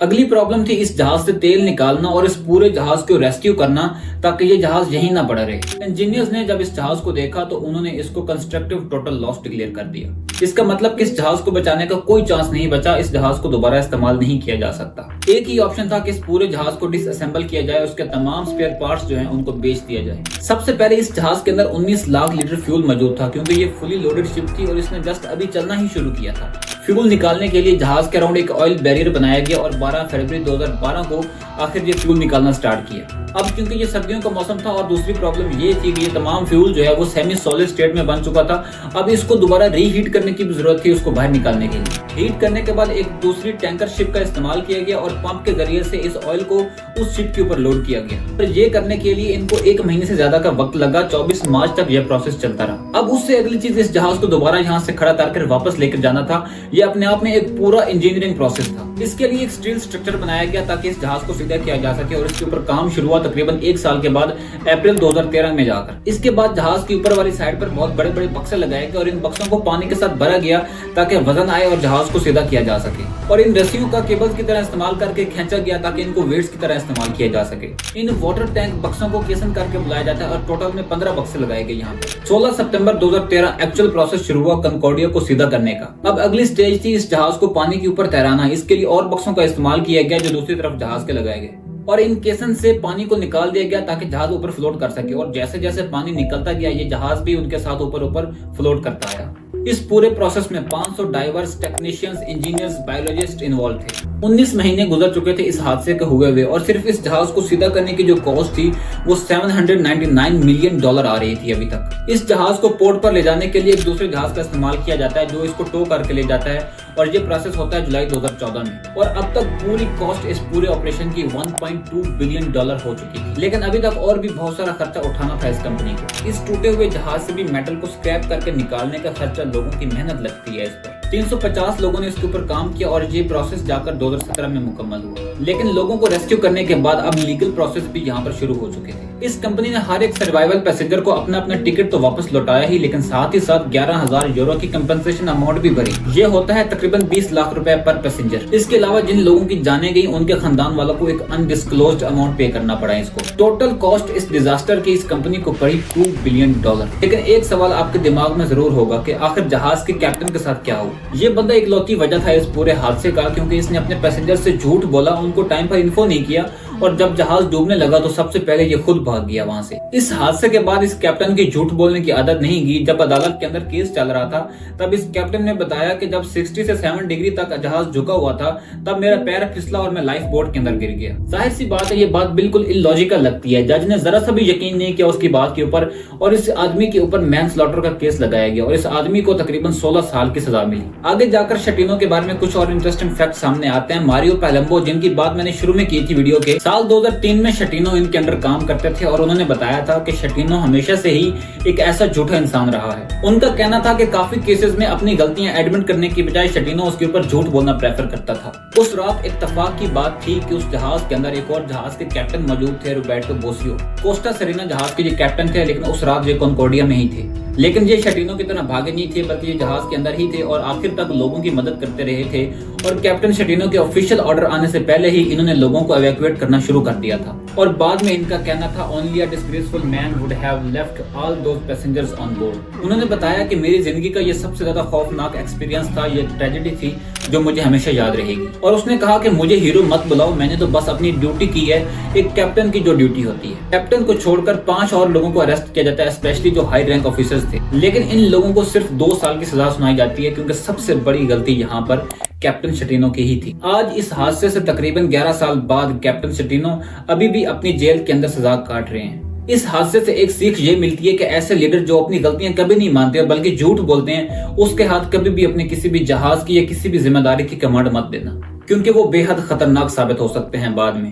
अगली प्रॉब्लम थी इस जहाज से तेल निकालना और इस पूरे जहाज को रेस्क्यू करना ताकि ये जहाज यहीं ना पड़ा रहे। इंजीनियर्स ने जब इस जहाज को देखा तो उन्होंने इसको कंस्ट्रक्टिव टोटल लॉस डिक्लेयर कर दिया। इसका मतलब कि इस जहाज को बचाने का कोई चांस नहीं बचा, इस जहाज को दोबारा इस्तेमाल नहीं किया जा सकता। एक ही ऑप्शन था कि इस पूरे जहाज को डिसअसेंबल किया जाए, उसके तमाम स्पेयर पार्ट्स जो हैं उनको बेच दिया जाए। सबसे पहले इस जहाज के अंदर 19 लाख लीटर फ्यूल मौजूद था क्योंकि ये फुली लोडेड शिप थी और इसने जस्ट अभी चलना ही शुरू किया था। फ्यूल निकालने के लिए जहाज के अराउंड एक ऑयल बैरियर बनाया गया और 12 फरवरी 2012 को आखिर ये फ्यूल निकालना स्टार्ट किया। अब क्योंकि ये सर्दियों का मौसम था और दूसरी प्रॉब्लम ये थी कि ये तमाम फ्यूल जो है वो सेमी सॉलिड स्टेट में बन चुका था। अब इसको दोबारा रीहीट करने की भी जरूरत थी उसको बाहर निकालने के लिए। हीट करने के बाद एक दूसरी टैंकर शिप का इस्तेमाल किया गया और पंप के जरिए से इस ऑयल को उस शिप के ऊपर लोड किया गया। तो ये करने के लिए इनको 1 महीने से ज्यादा का वक्त लगा। 24 मार्च तक यह प्रोसेस चलता रहा। अब उससे अगली चीज, इस जहाज को दोबारा यहाँ से खड़ा करके वापस लेकर जाना था। ये अपने आप में एक पूरा इंजीनियरिंग प्रोसेस था। इसके लिए एक स्टील स्ट्रक्चर बनाया गया ताकि इस जहाज को सीधा किया जा सके और इसके ऊपर काम शुरू हुआ तकरीबन 1 साल के बाद, अप्रैल 2013 में जाकर। इसके बाद जहाज के ऊपर वाली साइड पर बहुत बड़े बड़े बक्से लगाए गए और इन बक्सों को पानी के साथ भरा गया ताकि वजन आए और जहाज को सीधा किया जा सके। और इन रस्सियों का केबल्स की तरह इस्तेमाल करके खींचा गया ताकि इनको वेट्स की तरह इस्तेमाल किया जा सके। इन वाटर टैंक बक्सों को केसन करके बुलाया जाता है और टोटल में 15 बक्से लगाए गए यहाँ पे। 16 सितंबर 2013 एक्चुअल प्रोसेस शुरू हुआ कनकॉर्डिया को सीधा करने का। अब अगली स्टेज थी इस जहाज को पानी के ऊपर तैराना। इसके लिए और बक्सों का इस्तेमाल किया गया जो दूसरी तरफ जहाज के लगाए गए और इन केसन से पानी को निकाल दिया गया ताकि जहाज ऊपर फ्लोट कर सके। और जैसे जैसे पानी निकलता गया ये जहाज भी उनके साथ ऊपर ऊपर फ्लोट करता आया। इस पूरे प्रोसेस में 500 diverse, technicians, engineers, biologist involve थे। 19 महीने गुजर चुके थे इस हादसे के हुए हुए और सिर्फ इस जहाज को सीधा करने की जो कॉस्ट थी वो $799 मिलियन आ रही थी अभी तक। इस जहाज को पोर्ट पर ले जाने के लिए एक दूसरे जहाज का इस्तेमाल किया जाता है जो इसको टो करके ले जाता है और ये प्रोसेस होता है जुलाई 2014 में। और अब तक पूरी कॉस्ट इस पूरे ऑपरेशन की $1.2 बिलियन हो चुकी थी। लेकिन अभी तक और भी बहुत सारा खर्चा उठाना था इस कंपनी को। इस टूटे हुए जहाज से भी मेटल को स्क्रैप करके निकालने का खर्चा, लोगों की मेहनत लगती है इस पर। 350 लोगों ने इसके ऊपर काम किया और ये प्रोसेस जाकर 2017 में मुकम्मल हुआ। लेकिन लोगों को रेस्क्यू करने के बाद अब लीगल प्रोसेस भी यहाँ पर शुरू हो चुके थे। इस कंपनी ने हर एक सर्वाइवल पैसेंजर को अपना अपना टिकट तो वापस लौटाया ही, लेकिन साथ ही साथ 11,000 यूरो की कंपनसेशन अमाउंट भी भरी। ये होता है तकरीबन 20 लाख रुपए पर पैसेंजर। इसके अलावा जिन लोगों की जाने गई उनके खानदान वालों को एक अनडिस्क्लोज्ड अमाउंट पे करना पड़ा है इसको। टोटल कॉस्ट इस डिजास्टर की इस कंपनी को पड़ी $2 बिलियन। लेकिन एक सवाल आपके दिमाग में जरूर होगा कि आखिर जहाज के कैप्टन के साथ क्या हुआ। ये बंदा इकलौती वजह था इस पूरे हादसे का क्योंकि इसने अपने पैसेंजर से झूठ बोला, उनको टाइम पर इन्फो नहीं किया और जब जहाज डूबने लगा तो सबसे पहले ये खुद भाग गया वहां से। इस हादसे के बाद इस कैप्टन की झूठ बोलने की आदत नहीं गई। जब अदालत के अंदर केस चल रहा था तब इस कैप्टन ने बताया कि जब 60 से 7 डिग्री तक जहाज झुका हुआ था तब मेरा पैर फिसला और मैं लाइफ बोट के अंदर गिर गया। जाहिर सी बात है ये बात बिल्कुल इलॉजिकल लगती है। जज ने जरा सा भी यकीन नहीं किया उसकी बात के ऊपर और इस आदमी के ऊपर मैनस्लॉटर का केस लगाया गया और इस आदमी को तकरीबन 16 साल की सजा मिली। आगे जाकर शटीनो के बारे में कुछ और इंटरेस्टिंग फैक्ट सामने आते हैं। मारियो पैलम्बो, जिनकी बात मैंने शुरू में की थी वीडियो के, साल 2003 में शटीनो इनके अंडर काम करते थे और उन्होंने बताया था कि शटीनो हमेशा से ही एक ऐसा झूठा इंसान रहा है। उनका कहना था कि काफी केसेस में अपनी गलतियां एडमिट करने की बजाय शटीनो उसके ऊपर झूठ बोलना प्रेफर करता था। उस रात इत्तेफाक की बात थी कि उस जहाज के अंदर एक और जहाज के कैप्टन मौजूद थे, रोबर्टो बोसियो। कोस्टा सेरेना जहाज के ये कैप्टन थे, लेकिन उस रात ये कॉनकॉर्डिया में ही थे। लेकिन ये शटीनो की तरह भागे नहीं थे बल्कि ये जहाज के अंदर ही थे और आखिर तक लोगों की मदद करते रहे थे। और कैप्टन शटीनो के ऑफिशियल ऑर्डर आने से पहले ही इन्होंने लोगों को एवैक्यूएट करना शुरू कर दिया था। और बाद में इनका कहना था only a disgraceful man would have left all those passengers on board. उन्होंने बताया कि मेरी जिंदगी का ये सबसे ज्यादा खौफनाक एक्सपीरियंस था, ये ट्रेजेडी थी जो मुझे हमेशा याद रहेगी। और उसने कहा कि मुझे हीरो मत बुलाओ, मैंने तो बस अपनी ड्यूटी की है, एक कैप्टन की जो ड्यूटी होती है। कैप्टन को छोड़कर 5 और लोगों को अरेस्ट किया जाता है, स्पेशली जो हाई रैंक ऑफिसर्स थे। लेकिन इन लोगों को सिर्फ 2 साल की सजा सुनाई जाती है क्योंकि सबसे बड़ी गलती यहाँ पर कैप्टन शटीनो की ही थी। आज इस हादसे से तकरीबन 11 साल बाद कैप्टन शटीनो अभी भी अपनी जेल के अंदर सजा काट रहे हैं। इस हादसे से एक सीख ये मिलती है कि ऐसे लीडर जो अपनी गलतियां कभी नहीं मानते बल्कि झूठ बोलते हैं, उसके हाथ कभी भी अपने किसी भी जहाज की या किसी भी जिम्मेदारी की कमांड मत देना क्योंकि वो बेहद खतरनाक साबित हो सकते हैं बाद में।